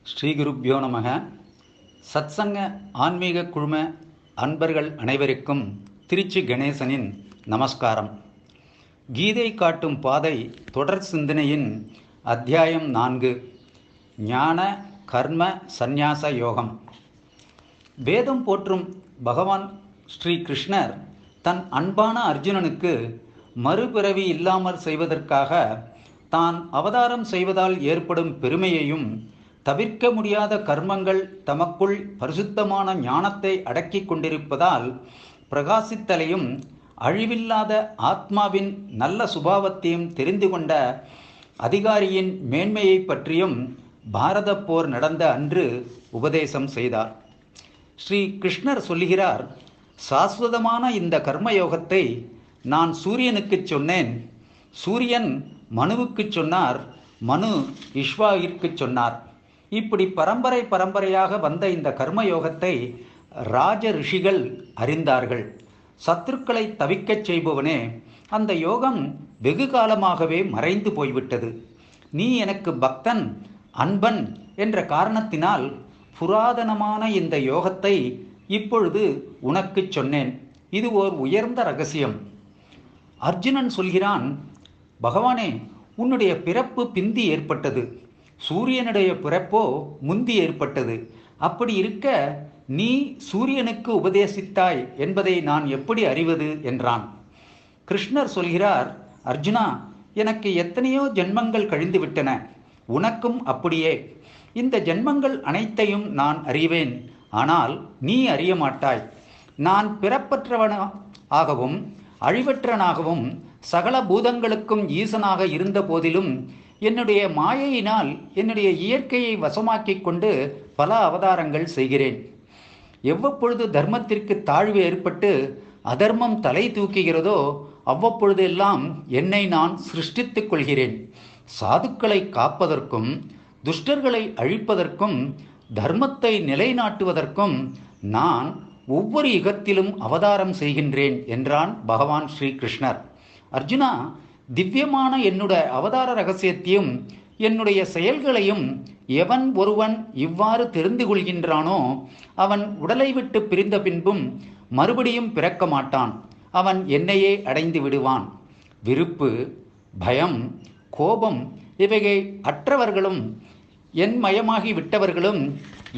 ஸ்ரீகுருப்யோ நமக. சத்சங்க ஆன்மீக குழும அன்பர்கள் அனைவருக்கும் திருச்சி கணேசனின் நமஸ்காரம். கீதை காட்டும் பாதை தொடர் சிந்தனையின் அத்தியாயம் 4, ஞான கர்ம சந்நியாச யோகம். வேதம் போற்றும் பகவான் ஸ்ரீ கிருஷ்ணர் தன் அன்பான அர்ஜுனனுக்கு மறுபிறவி இல்லாமல் செய்வதற்காக தான் அவதாரம் செய்வதால் ஏற்படும் பெருமையையும், தவிர்க்க முடியாத கர்மங்கள் தமக்குள் பரிசுத்தமான ஞானத்தை அடக்கி கொண்டிருப்பதால் பிரகாசித்தலையும், அழிவில்லாத ஆத்மாவின் நல்ல சுபாவத்தையும் தெரிந்து கொண்ட அதிகாரியின் மேன்மையை பற்றியும் பாரத போர் நடந்த அன்று உபதேசம் செய்தார். ஸ்ரீ கிருஷ்ணர் சொல்லுகிறார், சாஸ்வதமான இந்த கர்மயோகத்தை நான் சூரியனுக்கு சொன்னேன், சூரியன் மனுவுக்கு சொன்னார், மனு இஷ்வாவிற்கு சொன்னார். இப்படி பரம்பரையாக வந்த இந்த கர்மயோகத்தை ராஜ ரிஷிகள் அறிந்தார்கள். சத்துருக்களை தவிக்கச் செய்பவனே, அந்த யோகம் வெகு காலமாகவே மறைந்து போய்விட்டது. நீ எனக்கு பக்தன், அன்பன் என்ற காரணத்தினால் புராதனமான இந்த யோகத்தை இப்பொழுது உனக்கு சொன்னேன். இது ஓர் உயர்ந்த ரகசியம். அர்ஜுனன் சொல்கிறான், பகவானே, உன்னுடைய பிறப்பு பிந்தி ஏற்பட்டது, சூரியனுடைய பிறப்போ முந்தி ஏற்பட்டது. அப்படி இருக்க நீ சூரியனுக்கு உபதேசித்தாய் என்பதை நான் எப்படி அறிவது என்றான். கிருஷ்ணர் சொல்கிறார், அர்ஜுனா, எனக்கு எத்தனையோ ஜென்மங்கள் கழிந்து விட்டன, உனக்கும் அப்படியே. இந்த ஜென்மங்கள் அனைத்தையும் நான் அறிவேன், ஆனால் நீ அறிய மாட்டாய். நான் பிறப்பற்றவனாகவும் அழிவற்றனாகவும் சகல பூதங்களுக்கும் ஈசனாக இருந்த போதிலும் என்னுடைய மாயையினால் என்னுடைய இயற்கையை வசமாக்கிக் கொண்டு பல அவதாரங்கள் செய்கிறேன். எவ்வப்பொழுது தர்மத்திற்கு தாழ்வு ஏற்பட்டு அதர்மம் தலை தூக்குகிறதோ அவ்வப்பொழுதெல்லாம் என்னை நான் சிருஷ்டித்துக் கொள்கிறேன். சாதுக்களை காப்பதற்கும், துஷ்டர்களை அழிப்பதற்கும், தர்மத்தை நிலைநாட்டுவதற்கும் நான் ஒவ்வொரு யுகத்திலும் அவதாரம் செய்கின்றேன் என்றான் பகவான் ஸ்ரீ கிருஷ்ணர். அர்ஜுனா, திவ்யமான என்னுடைய அவதார ரகசியத்தையும் என்னுடைய செயல்களையும் எவன் ஒருவன் இவ்வாறு தெரிந்து கொள்கின்றானோ அவன் உடலை விட்டு பிரிந்த பின்பும் மறுபடியும் பிறக்க மாட்டான். அவன் என்னையே அடைந்து விடுவான். விருப்பு, பயம், கோபம் இவைகள் அற்றவர்களும், என் மயமாகி விட்டவர்களும்,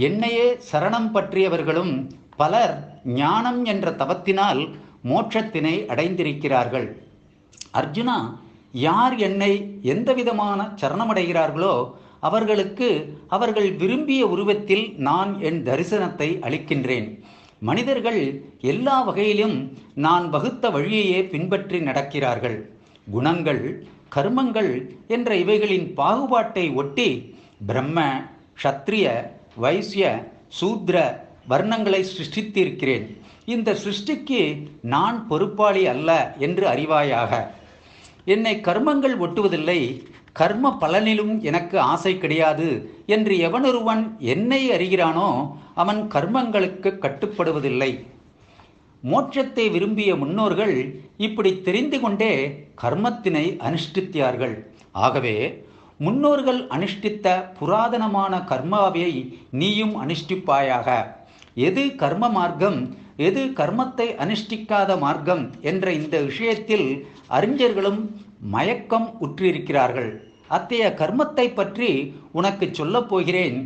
என்னையே சரணம் பற்றியவர்களும் பலர் ஞானம் என்ற தவத்தினால் மோட்சத்தினை அடைந்திருக்கிறார்கள். அர்ஜுனா, யார் என்னை எந்த விதமான சரணமடைகிறார்களோ அவர்களுக்கு அவர்கள் விரும்பிய உருவத்தில் நான் என் தரிசனத்தை அளிக்கின்றேன். மனிதர்கள் எல்லா வகையிலும் நான் வகுத்த வழியையே பின்பற்றி நடக்கிறார்கள். குணங்கள், கர்மங்கள் என்ற இவைகளின் பாகுபாட்டை ஒட்டி பிரம்ம, க்ஷத்ரிய, வைசிய, சூத்ர வர்ணங்களை சிருஷ்டித்திருக்கிறேன். இந்த சிருஷ்டிக்கு நான் பொறுப்பாளி அல்ல என்று அறிவாயாக. என்னை கர்மங்கள் ஒட்டுவதில்லை, கர்ம பலனிலும் எனக்கு ஆசை கிடையாது என்று எவனொருவன் என்னை அறிகிறானோ அவன் கர்மங்களுக்கு கட்டுப்படுவதில்லை. மோட்சத்தை விரும்பிய முன்னோர்கள் இப்படி தெரிந்து கொண்டே கர்மத்தினை அனுஷ்டித்தார்கள். ஆகவே முன்னோர்கள் அனுஷ்டித்த புராதனமான கர்மாவை நீயும் அனுஷ்டிப்பாயாக. எது கர்ம மார்க்கம், எது கர்மத்தை அனுஷ்டிக்காத மார்க்கம் என்ற இந்த விஷயத்தில் அறிஞர்களும் மயக்கம் உற்றிருக்கிறார்கள். அத்தகைய கர்மத்தை பற்றி உனக்கு சொல்லப் போகிறேன்.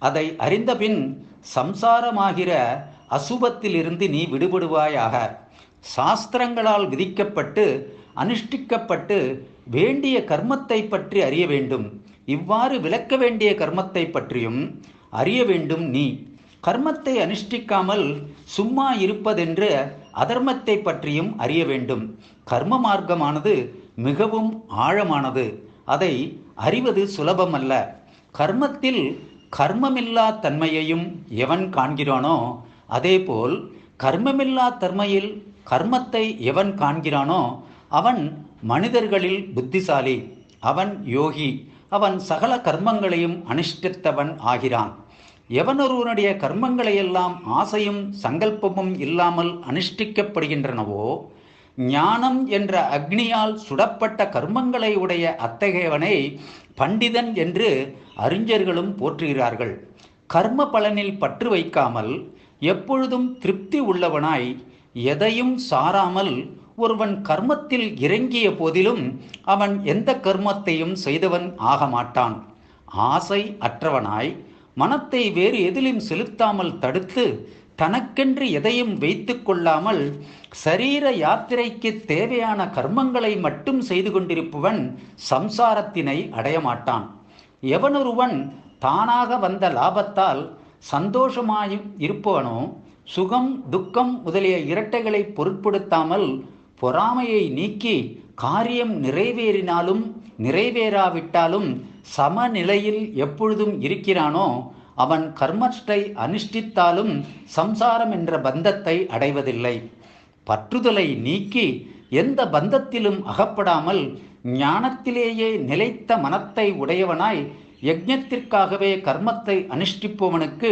அதை அறிந்தபின் சம்சாரமாகிற அசுபத்திலிருந்து நீ விடுபடுவாயாக. சாஸ்திரங்களால் விதிக்கப்பட்டு அனுஷ்டிக்கப்பட்டு வேண்டிய கர்மத்தை பற்றி அறிய வேண்டும். இவ்வாறு விளக்க வேண்டிய கர்மத்தை பற்றியும் அறிய வேண்டும். நீ கர்மத்தை அனுஷ்டிக்காமல் சும்மா இருப்பதென்று அதர்மத்தை பற்றியும் அறிய வேண்டும். கர்ம மார்க்கமானது மிகவும் ஆழமானது. அதை அறிவது சுலபமல்ல. கர்மத்தில் கர்மமில்லா தன்மையையும் எவன் காண்கிறானோ, அதேபோல் கர்மமில்லா தன்மையில் கர்மத்தை எவன் காண்கிறானோ அவன் மனிதர்களில் புத்திசாலி, அவன் யோகி, அவன் சகல கர்மங்களையும் அனுஷ்டித்தவன் ஆகிறான். எவனொருவனுடைய கர்மங்களையெல்லாம் ஆசையும் சங்கல்பமும் இல்லாமல் அனுஷ்டிக்கப்படுகின்றனவோ, ஞானம் என்ற அக்னியால் சுடப்பட்ட கர்மங்களை உடைய அத்தகையவனை பண்டிதன் என்று அறிஞர்களும் போற்றுகிறார்கள். கர்ம பலனில் பற்று வைக்காமல் எப்பொழுதும் திருப்தி உள்ளவனாய் எதையும் சாராமல் ஒருவன் கர்மத்தில் இறங்கிய போதிலும் அவன் எந்த கர்மத்தையும் செய்தவன் ஆக மாட்டான். ஆசை அற்றவனாய் மனத்தை வேறு எதிலும் செலுத்தாமல் தடுத்து தனக்கென்று எதையும் வைத்து கொள்ளாமல் சரீர யாத்திரைக்கு தேவையான கர்மங்களை மட்டும் செய்து கொண்டிருப்பவன் சம்சாரத்தினை அடையமாட்டான். எவனொருவன் தானாக வந்த லாபத்தால் சந்தோஷமாய் இருப்பவனோ சுகம் துக்கம் முதலிய இரட்டைகளை பொருட்படுத்தாமல் பொறாமையை நீக்கி காரியம் நிறைவேறினாலும் நிறைவேறாவிட்டாலும் சமநிலையில் எப்பொழுதும் இருக்கிறானோ அவன் கர்மத்தை அனுஷ்டித்தாலும் சம்சாரம் என்ற பந்தத்தை அடைவதில்லை. பற்றுதலை நீக்கி எந்த பந்தத்திலும் அகப்படாமல் ஞானத்திலேயே நிலைத்த மனத்தை உடையவனாய் யஜ்ஞத்திற்காகவே கர்மத்தை அனுஷ்டிப்பவனுக்கு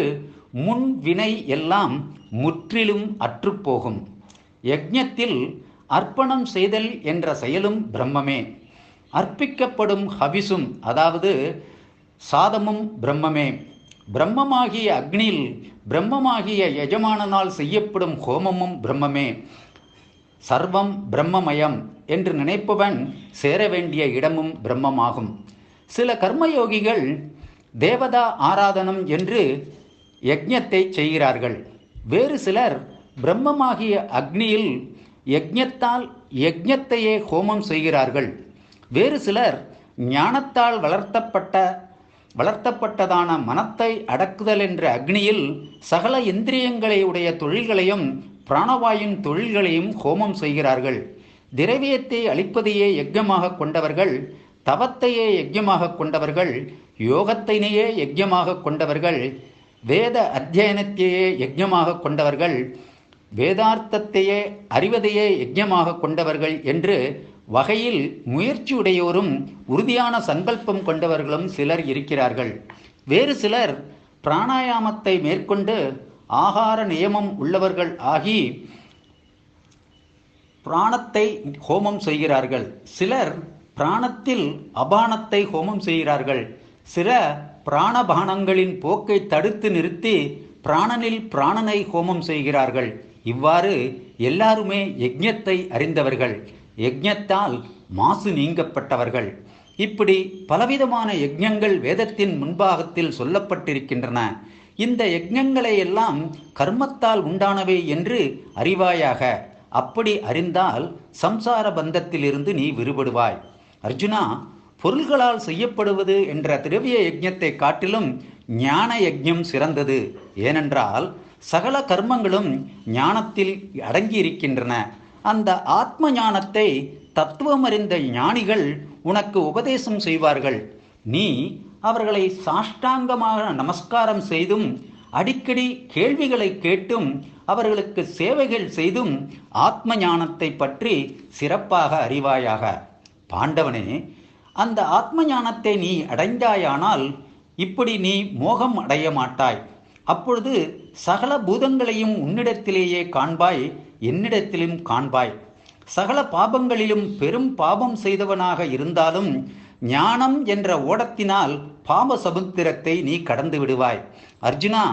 முன் வினை எல்லாம் முற்றிலும் அற்றுப்போகும். யஜ்ஞத்தில் அர்ப்பணம் செய்தல் என்ற செயலும் பிரம்மமே. அர்ப்பிக்கப்படும் ஹவிசும் அதாவது சாதமும் பிரம்மமே. பிரம்மமாகிய அக்னியில் பிரம்மமாகிய எஜமானனால் செய்யப்படும் ஹோமமும் பிரம்மமே. சர்வம் பிரம்மமயம் என்று நினைப்பவன் சேர வேண்டிய இடமும் பிரம்மமாகும். சில கர்மயோகிகள் தேவதா ஆராதனம் என்று யஜ்ஞத்தை செய்கிறார்கள். வேறு சிலர் பிரம்மமாகிய அக்னியில் யஜ்ஞத்தால் யஜ்ஞத்தையே ஹோமம் செய்கிறார்கள். வேறு சிலர் ஞானத்தால் வளர்த்தப்பட்டதான மனத்தை அடக்குதல் என்ற அக்னியில் சகல இந்திரியங்களை உடைய தொழில்களையும் பிராணவாயின் தொழில்களையும் ஹோமம் செய்கிறார்கள். திரவியத்தை அளிப்பதையே யஜ்ஞமாக கொண்டவர்கள், தவத்தையே யஜ்ஞமாக கொண்டவர்கள், யோகத்தினையே யஜ்ஞமாக கொண்டவர்கள், வேத அத்தியனத்தையே யஜ்ஞமாக கொண்டவர்கள், வேதார்த்தத்தையே அறிவதையே யஜ்ஞமாக கொண்டவர்கள் என்று வகையில் முயற்சியுடையோரும் உறுதியான சங்கல்பம் கொண்டவர்களும் சிலர் இருக்கிறார்கள். வேறு சிலர் பிராணாயாமத்தை மேற்கொண்டு ஆகார நியமம் உள்ளவர்கள் ஆகி பிராணத்தை ஹோமம் செய்கிறார்கள். சிலர் பிராணத்தில் அபானத்தை ஹோமம் செய்கிறார்கள். சில பிராணபானங்களின் போக்கை தடுத்து நிறுத்தி பிராணனில் பிராணனை ஹோமம் செய்கிறார்கள். இவ்வாறு எல்லாருமே யஜ்ஞத்தை அறிந்தவர்கள், யஜ்ஞத்தால் மாசு நீங்கப்பட்டவர்கள். இப்படி பலவிதமான யஜ்ஞங்கள் வேதத்தின் முன்பாகத்தில் சொல்லப்பட்டிருக்கின்றன. இந்த யஜ்ஞங்களை எல்லாம் கர்மத்தால் உண்டானவை என்று அறிவாயாக. அப்படி அறிந்தால் சம்சார பந்தத்திலிருந்து நீ விடுபடுவாய். அர்ஜுனா, பொருள்களால் செய்யப்படுவது என்ற திரவிய யஜ்ஞத்தை காட்டிலும் ஞான யஜ்ஞம் சிறந்தது. ஏனென்றால் சகல கர்மங்களும் ஞானத்தில் அடங்கியிருக்கின்றன. அந்த ஆத்ம ஞானத்தை தத்துவம் அறிந்த ஞானிகள் உனக்கு உபதேசம் செய்வார்கள். நீ அவர்களை சாஷ்டாங்கமாக நமஸ்காரம் செய்தும் அடிக்கடி கேள்விகளை கேட்டும் அவர்களுக்கு சேவைகள் செய்தும் ஆத்ம ஞானத்தை பற்றி சிறப்பாக அறிவாயாக. பாண்டவனே, அந்த ஆத்ம ஞானத்தை நீ அடைந்தாயானால் இப்படி நீ மோகம் அடைய மாட்டாய். அப்பொழுது சகல பூதங்களையும் உன்னிடத்திலேயே காண்பாய், என்னிடத்திலும் காண்பாய். சகல பாபங்களிலும் பெரும் பாபம் செய்தவனாக இருந்தாலும் ஞானம் என்ற ஓடத்தினால் பாப சமுத்திரத்தை நீ கடந்து விடுவாய். அர்ஜுனா,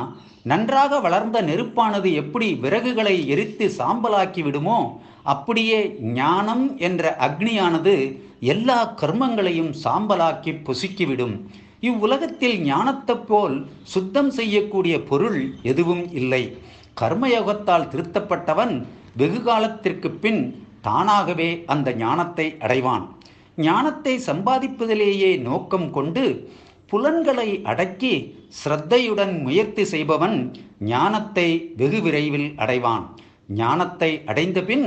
நன்றாக வளர்ந்த நெருப்பானது எப்படி விறகுகளை எரித்து சாம்பலாக்கி விடுமோ அப்படியே ஞானம் என்ற அக்னியானது எல்லா கர்மங்களையும் சாம்பலாக்கி பொசுக்கிவிடும். இவ்வுலகத்தில் ஞானத்தை போல் சுத்தம் செய்யக்கூடிய பொருள் எதுவும் இல்லை. கர்மயோகத்தால் திருத்தப்பட்டவன் வெகு காலத்திற்கு பின் தானாகவே அந்த ஞானத்தை அடைவான். ஞானத்தை சம்பாதிப்பதிலேயே நோக்கம் கொண்டு புலன்களை அடக்கி ஸ்ரத்தையுடன் முயற்சி செய்பவன் ஞானத்தை வெகு விரைவில் அடைவான். ஞானத்தை அடைந்த பின்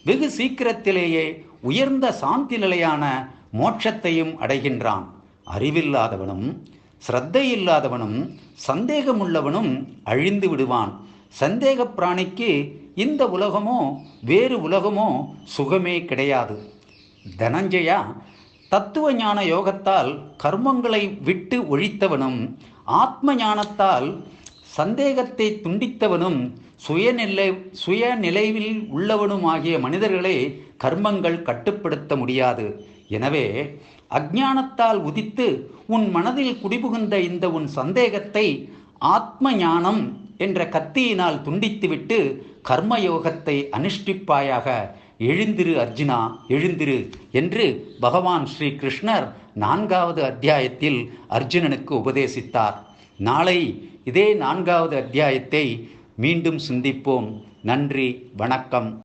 வெகு சீக்கிரத்திலேயே உயர்ந்த சாந்தி நிலையான மோட்சத்தையும் அடைகின்றான். அறிவில்லாதவனும் ஸ்ரத்தை இல்லாதவனும் சந்தேகமுள்ளவனும் அழிந்து விடுவான். சந்தேக பிராணிக்கு இந்த உலகமோ வேறு உலகமோ சுகமே கிடையாது. தனஞ்சயா, தத்துவ ஞான யோகத்தால் கர்மங்களை விட்டு ஒழித்தவனும் ஆத்ம ஞானத்தால் சந்தேகத்தை துண்டித்தவனும் சுயநிலைவில் உள்ளவனும் ஆகிய மனிதர்களை கர்மங்கள் கட்டுப்படுத்த முடியாது. எனவே அஞ்ஞானத்தால் உதித்து உன் மனதில் குடிபுகுந்த இந்த உன் சந்தேகத்தை ஆத்ம ஞானம் என்ற கத்தியினால் துண்டித்துவிட்டு கர்மயோகத்தை அனுஷ்டிப்பாயாக. எழுந்திரு அர்ஜுனா, எழுந்திரு என்று பகவான் ஸ்ரீ கிருஷ்ணர் 4வது அத்தியாயத்தில் அர்ஜுனனுக்கு உபதேசித்தார். நாளை இதே 4வது அத்தியாயத்தை மீண்டும் சிந்திப்போம். நன்றி, வணக்கம்.